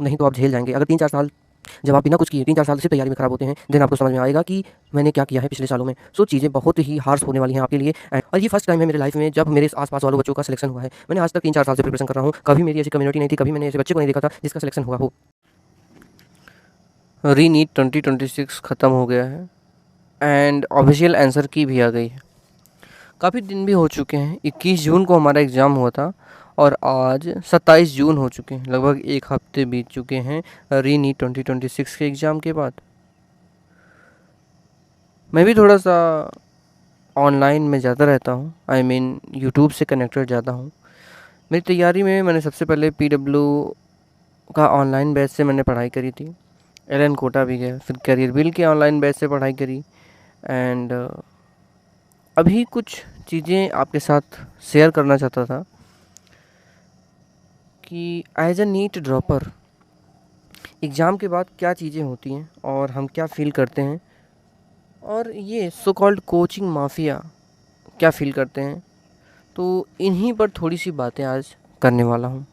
नहीं तो आप झेल जाएँगे। अगर 3-4 साल जब आप बिना कुछ किए 3-4 साल सिर्फ़ तैयारी में खराब होते हैं, देन आपको समझ में आएगा कि मैंने क्या किया है पिछले सालों में। सो चीज़ें बहुत ही हार्श होने वाली हैं आपके लिए और ये फर्स्ट टाइम है मेरे लाइफ़ में जब मेरे आस-पास वालों बच्चों का सिलेक्शन हुआ है। मैंने आज तक 3-4 साल से प्रिपरेशन कर रहा हूँ, कभी मेरी ऐसी कम्युनिटी नहीं थी, कभी मैंने ऐसे बच्चे को नहीं देखा था जिसका सिलेक्शन हुआ हो। री-नीट 2026 ख़त्म हो गया है एंड ऑफिशियल आंसर की भी आ गई है। काफ़ी दिन भी हो चुके हैं। 21 जून को हमारा एग्ज़ाम हुआ था और आज 27 जून हो चुके हैं। लगभग एक हफ्ते बीत चुके हैं री-नीट 2026 के एग्ज़ाम के बाद। मैं भी थोड़ा सा ऑनलाइन में ज़्यादा रहता हूँ, आई मीन यूट्यूब से कनेक्टेड ज़्यादा हूँ। मेरी तैयारी में मैंने सबसे पहले PW का ऑनलाइन बैच से मैंने पढ़ाई करी थी। एलन कोटा भी गया, फिर करियर बिल के ऑनलाइन बैच से पढ़ाई करी एंड अभी कुछ चीज़ें आपके साथ शेयर करना चाहता था कि as a NEET dropper exam के बाद क्या चीज़ें होती हैं और हम क्या फ़ील करते हैं और ये सो कॉल्ड कोचिंग माफिया क्या फ़ील करते हैं। तो इन्हीं पर थोड़ी सी बातें आज करने वाला हूँ।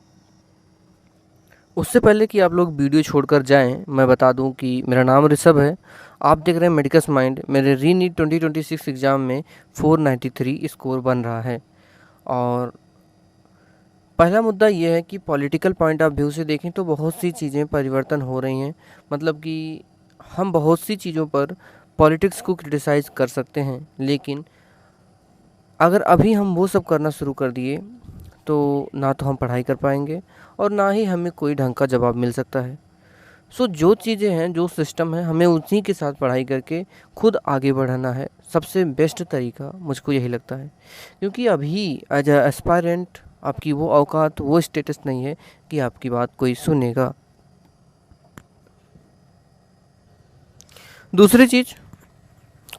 उससे पहले कि आप लोग वीडियो छोड़कर जाएं, मैं बता दूं कि मेरा नाम ऋषभ है। आप देख रहे हैं मेडिकस माइंड। मेरे री-नीट 2026 एग्ज़ाम में 493 स्कोर बन रहा है और पहला मुद्दा ये है कि पॉलिटिकल पॉइंट ऑफ व्यू से देखें तो बहुत सी चीज़ें परिवर्तन हो रही हैं। मतलब कि हम बहुत सी चीज़ों पर पॉलिटिक्स को क्रिटिसाइज़ कर सकते हैं, लेकिन अगर अभी हम वो सब करना शुरू कर दिए तो ना तो हम पढ़ाई कर पाएंगे और ना ही हमें कोई ढंग का जवाब मिल सकता है। सो जो चीज़ें हैं, जो सिस्टम है, हमें उसी के साथ पढ़ाई करके खुद आगे बढ़ाना है। सबसे बेस्ट तरीका मुझको यही लगता है, क्योंकि अभी एज अ एस्पायरेंट आपकी वो औकात, वो स्टेटस नहीं है कि आपकी बात कोई सुनेगा। दूसरी चीज़,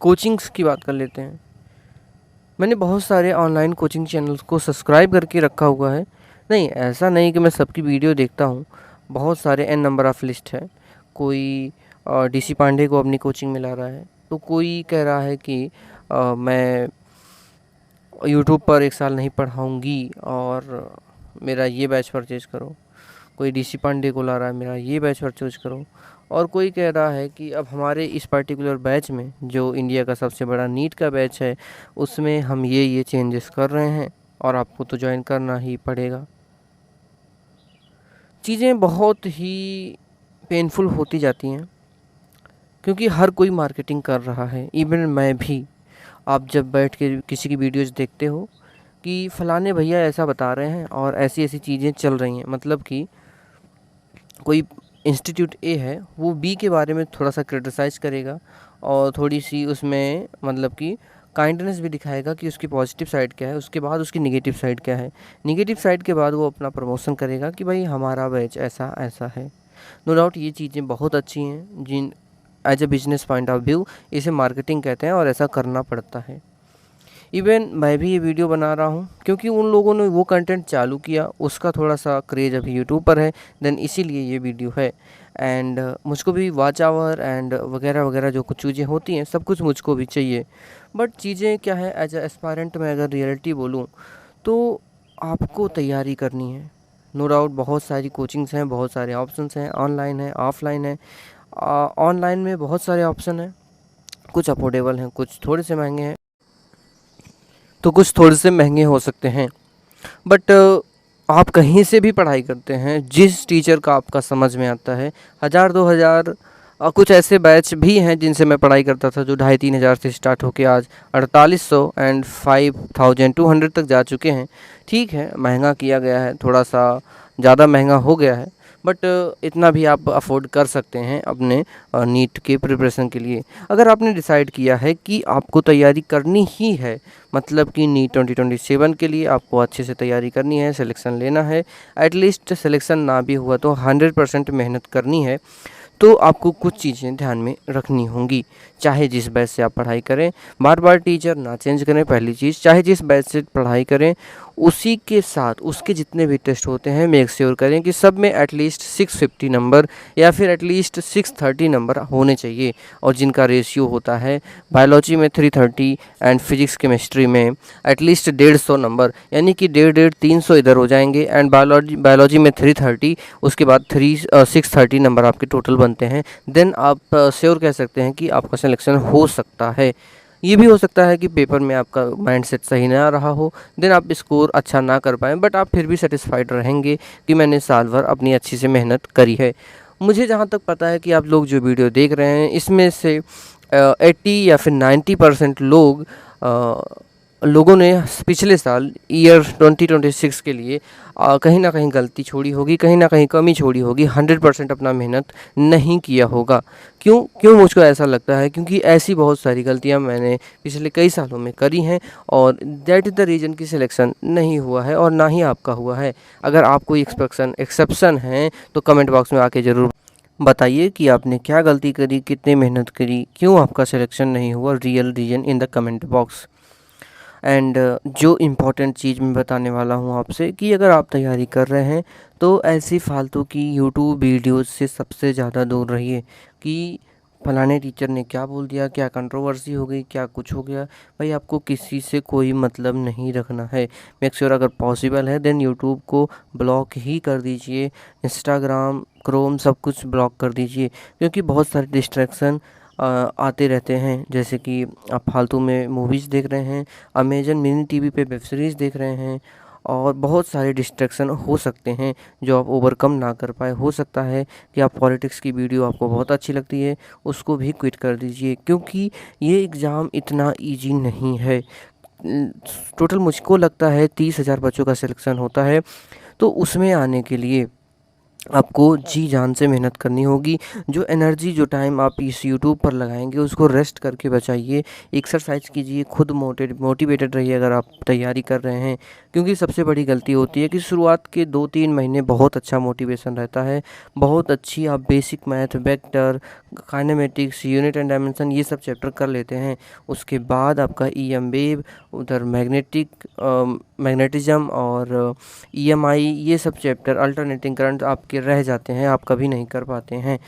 कोचिंग्स की बात कर लेते हैं। मैंने बहुत सारे ऑनलाइन कोचिंग चैनल्स को सब्सक्राइब करके रखा हुआ है। नहीं, ऐसा नहीं कि मैं सबकी वीडियो देखता हूँ। बहुत सारे n नंबर ऑफ़ लिस्ट है। कोई DC पांडे को अपनी कोचिंग में ला रहा है, तो कोई कह रहा है कि मैं यूट्यूब पर 1 साल नहीं पढ़ाऊँगी और मेरा ये बैच परचेज़ करो। कोई DC पांडे को ला रहा है, मेरा ये बैच परचेज़ करो। और कोई कह रहा है कि अब हमारे इस पर्टिकुलर बैच में, जो इंडिया का सबसे बड़ा नीट का बैच है, उसमें हम ये चेंजेस कर रहे हैं और आपको तो ज्वाइन करना ही पड़ेगा। चीज़ें बहुत ही पेनफुल होती जाती हैं क्योंकि हर कोई मार्केटिंग कर रहा है, इवन मैं भी। आप जब बैठ के किसी की वीडियोज़ देखते हो कि फ़लाने भैया ऐसा बता रहे हैं और ऐसी-ऐसी चीज़ें चल रही हैं, मतलब कि कोई इंस्टीट्यूट ए है, वो बी के बारे में थोड़ा-सा क्रिटिसाइज़ करेगा और थोड़ी-सी उसमें मतलब कि काइंडनेस भी दिखाएगा कि उसकी पॉजिटिव साइड क्या है, उसके बाद उसकी नेगेटिव साइड क्या है। नेगेटिव साइड के बाद वो अपना प्रमोशन करेगा कि भाई हमारा बैच ऐसा-ऐसा है। नो डाउट ये चीज़ें बहुत अच्छी हैं, जिन as a business point of view इसे मार्केटिंग कहते हैं और ऐसा करना पड़ता है। इवन मैं भी ये वीडियो बना रहा हूँ क्योंकि उन लोगों ने वो कंटेंट चालू किया, उसका थोड़ा सा क्रेज़ अभी यूट्यूब पर है, देन इसीलिए ये वीडियो है। एंड मुझको भी वॉच आवर एंड वगैरह वगैरह जो कुछ चीज़ें होती हैं, सब कुछ मुझको भी चाहिए। बट चीज़ें क्या है, एज अ एस्पायरेंट में अगर रियलिटी बोलूँ तो आपको तैयारी करनी है। नो डाउट बहुत सारी कोचिंग्स हैं, बहुत सारे ऑप्शंस हैं, ऑनलाइन है, ऑफलाइन है। ऑनलाइन में बहुत सारे ऑप्शन हैं, कुछ अफोर्डेबल हैं, कुछ थोड़े से महंगे हैं, तो कुछ थोड़े से महंगे हो सकते हैं। बट आप कहीं से भी पढ़ाई करते हैं, जिस टीचर का आपका समझ में आता है, 1000-2000 कुछ ऐसे बैच भी हैं जिनसे मैं पढ़ाई करता था जो 2500-3000 से स्टार्ट होके आज 4800 एंड 5200 तक जा चुके हैं। ठीक है, महंगा किया गया है, थोड़ा सा ज़्यादा महंगा हो गया है, बट इतना भी आप अफोर्ड कर सकते हैं अपने नीट के प्रिपरेशन के लिए। अगर आपने डिसाइड किया है कि आपको तैयारी करनी ही है, मतलब कि नीट 2027 के लिए आपको अच्छे से तैयारी करनी है, सिलेक्शन लेना है, एटलीस्ट सिलेक्शन ना भी हुआ तो 100% मेहनत करनी है, तो आपको कुछ चीज़ें ध्यान में रखनी होंगी। चाहे जिस बैच से आप पढ़ाई करें, बार बार टीचर ना चेंज करें, पहली चीज़। चाहे जिस बैच से पढ़ाई करें उसी के साथ उसके जितने भी टेस्ट होते हैं मेक श्योर करें कि सब में एटलीस्ट 650 नंबर या फिर एटलीस्ट 630 नंबर होने चाहिए, और जिनका रेशियो होता है बायोलॉजी में 330 एंड फिजिक्स केमिस्ट्री में एटलीस्ट 150 नंबर, यानी कि 300 इधर हो जाएंगे, एंड बायोलॉजी में 330, उसके बाद 630 नंबर आपके टोटल बनते हैं। देन आप श्योर कह सकते हैं कि आपका सिलेक्शन हो सकता है। ये भी हो सकता है कि पेपर में आपका माइंडसेट सही ना रहा हो, देन आप स्कोर अच्छा ना कर पाएँ, बट आप फिर भी सेटिस्फाइड रहेंगे कि मैंने साल भर अपनी अच्छी से मेहनत करी है। मुझे जहाँ तक पता है कि आप लोग जो वीडियो देख रहे हैं इसमें से 80 या फिर 90% लोगों ने पिछले साल ईयर 2026 के लिए कहीं ना कहीं गलती छोड़ी होगी, कहीं ना कहीं कमी छोड़ी होगी, 100% अपना मेहनत नहीं किया होगा। क्यों मुझको ऐसा लगता है, क्योंकि ऐसी बहुत सारी गलतियां मैंने पिछले कई सालों में करी हैं, और दैट इज़ द रीज़न कि सिलेक्शन नहीं हुआ है और ना ही आपका हुआ है। अगर आप कोई एक्सेप्शन हैं तो कमेंट बॉक्स में आके ज़रूर बताइए कि आपने क्या गलती करी, कितनी मेहनत करी, क्यों आपका सिलेक्शन नहीं हुआ, real reason in the comment box. And जो इम्पोर्टेंट चीज़ मैं बताने वाला हूँ आपसे कि अगर आप तैयारी कर रहे हैं तो ऐसी फालतू की यूट्यूब वीडियोस से सबसे ज़्यादा दूर रहिए कि फलाने टीचर ने क्या बोल दिया, क्या कंट्रोवर्सी हो गई, क्या कुछ हो गया। भाई आपको किसी से कोई मतलब नहीं रखना है। मेक श्योर अगर पॉसिबल है देन यूट्यूब को ब्लॉक ही कर दीजिए, इंस्टाग्राम, क्रोम सब कुछ ब्लॉक कर दीजिए, क्योंकि बहुत सारे डिस्ट्रैक्शन आते रहते हैं। जैसे कि आप फालतू में मूवीज़ देख रहे हैं, अमेजन मिनी टीवी पे वेब सीरीज़ देख रहे हैं, और बहुत सारे डिस्ट्रैक्शन हो सकते हैं जो आप ओवरकम ना कर पाए। हो सकता है कि आप पॉलिटिक्स की वीडियो आपको बहुत अच्छी लगती है, उसको भी क्विट कर दीजिए, क्योंकि ये एग्ज़ाम इतना इजी नहीं है। टोटल मुझको लगता है 30,000 बच्चों का सिलेक्शन होता है, तो उसमें आने के लिए आपको जी जान से मेहनत करनी होगी। जो एनर्जी, जो टाइम आप इस यूट्यूब पर लगाएंगे उसको रेस्ट करके बचाइए, एक्सरसाइज कीजिए, खुद मोटिवेटेड रहिए अगर आप तैयारी कर रहे हैं। क्योंकि सबसे बड़ी गलती होती है कि शुरुआत के 2-3 महीने बहुत अच्छा मोटिवेशन रहता है, बहुत अच्छी आप basic math, vector, kinematics, unit and dimension ये सब चैप्टर कर लेते हैं। उसके बाद आपका ईएम वेव, उधर मैग्नेटिज्म और ईएमआई ये सब चैप्टर, अल्टरनेटिंग करंट आपके रह जाते हैं, आप कभी नहीं कर पाते हैं।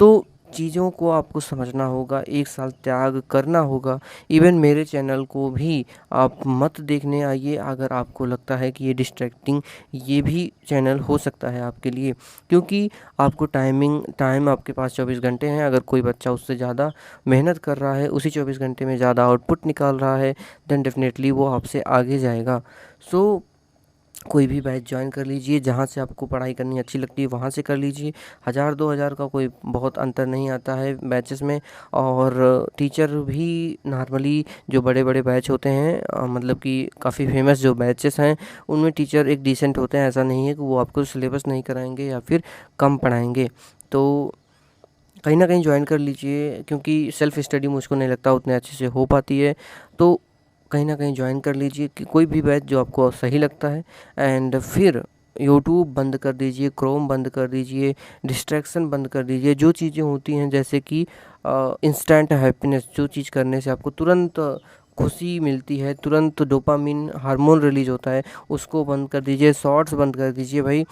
तो चीज़ों को आपको समझना होगा, 1 साल त्याग करना होगा। इवन मेरे चैनल को भी आप मत देखने आइए अगर आपको लगता है कि ये डिस्ट्रैक्टिंग, ये भी चैनल हो सकता है आपके लिए, क्योंकि आपको टाइम आपके पास 24 घंटे हैं। अगर कोई बच्चा उससे ज़्यादा मेहनत कर रहा है, उसी 24 घंटे में ज़्यादा आउटपुट निकाल रहा है, देन डेफिनेटली वो आपसे आगे जाएगा। सो कोई भी बैच ज्वाइन कर लीजिए, जहाँ से आपको पढ़ाई करनी अच्छी लगती है वहाँ से कर लीजिए। 1000-2000 का कोई बहुत अंतर नहीं आता है बैचेस में। और टीचर भी नॉर्मली जो बड़े बड़े बैच होते हैं, मतलब कि काफ़ी फेमस जो बैचेस हैं उनमें टीचर एक डिसेंट होते हैं। ऐसा नहीं है कि वो आपको सिलेबस नहीं कराएंगे या फिर कम पढ़ाएंगे। तो कहीं ना कहीं ज्वाइन कर लीजिए, क्योंकि सेल्फ़ स्टडी मुझको नहीं लगता उतने अच्छे से हो पाती है। तो कहीं ना कहीं ज्वाइन कर लीजिए कि कोई भी बैच जो आपको सही लगता है। एंड फिर यूट्यूब बंद कर दीजिए, क्रोम बंद कर दीजिए, डिस्ट्रैक्शन बंद कर दीजिए। जो चीज़ें होती हैं जैसे कि इंस्टेंट हैप्पीनेस, जो चीज़ करने से आपको तुरंत खुशी मिलती है, तुरंत डोपामिन हार्मोन रिलीज होता है, उसको बंद कर दीजिए। शॉर्ट्स बंद कर दीजिए भाई,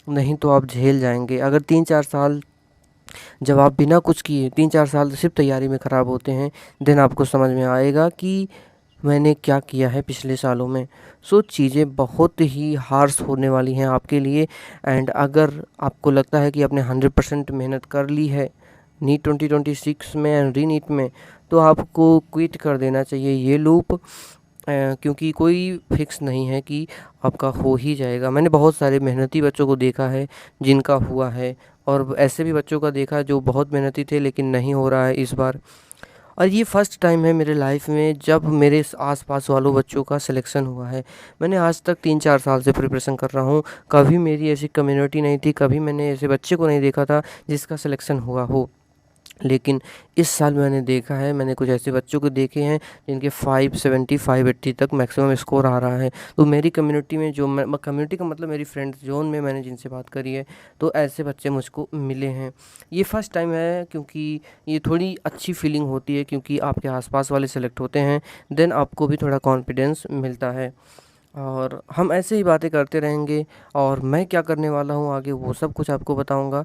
नहीं तो आप झेल जाएंगे। अगर 3-4 साल जब आप बिना कुछ किए 3-4 साल सिर्फ तैयारी में ख़राब होते हैं, देन आपको समझ में आएगा कि मैंने क्या किया है पिछले सालों में। सो चीज़ें बहुत ही हार्श होने वाली हैं आपके लिए। एंड अगर आपको लगता है कि आपने 100% मेहनत कर ली है नीट 2026 में एंड री नीट में, तो आपको क्विट कर देना चाहिए ये लूप, क्योंकि कोई फिक्स नहीं है कि आपका हो ही जाएगा। मैंने बहुत सारे मेहनती बच्चों को देखा है जिनका हुआ है, और ऐसे भी बच्चों का देखा जो बहुत मेहनती थे लेकिन नहीं हो रहा है इस बार। और ये फर्स्ट टाइम है मेरे लाइफ में जब मेरे आस-पास वालों बच्चों का सिलेक्शन हुआ है। मैंने आज तक 3-4 साल से प्रिपरेशन कर रहा हूँ, कभी मेरी ऐसी कम्युनिटी नहीं थी, कभी मैंने ऐसे बच्चे को नहीं देखा था जिसका सिलेक्शन हुआ हो। लेकिन इस साल मैंने देखा है, मैंने कुछ ऐसे बच्चों को देखे हैं जिनके 570 580 तक मैक्सिमम स्कोर आ रहा है। तो मेरी कम्युनिटी में जो कम्युनिटी का मतलब मेरी फ्रेंड्स जोन में मैंने जिनसे बात करी है, तो ऐसे बच्चे मुझको मिले हैं। ये फर्स्ट टाइम है, क्योंकि ये थोड़ी अच्छी फीलिंग होती है क्योंकि आपके आसपास वाले सेलेक्ट होते हैं, देन आपको भी थोड़ा कॉन्फिडेंस मिलता है। और हम ऐसे ही बातें करते रहेंगे और मैं क्या करने वाला हूँ आगे वो सब कुछ आपको बताऊँगा।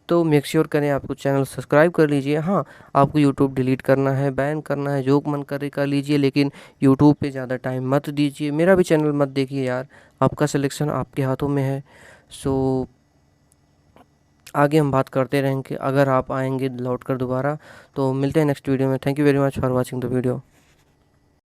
तो मेक श्योर करें आपको चैनल सब्सक्राइब कर लीजिए। हाँ, आपको यूट्यूब डिलीट करना है, बैन करना है, जो मन करे कर लीजिए, लेकिन यूट्यूब पे ज़्यादा टाइम मत दीजिए। मेरा भी चैनल मत देखिए यार, आपका सिलेक्शन आपके हाथों में है। सो आगे हम बात करते रहेंगे। अगर आप आएंगे लौट कर दोबारा तो मिलते हैं नेक्स्ट वीडियो में। Thank you very much for watching the video.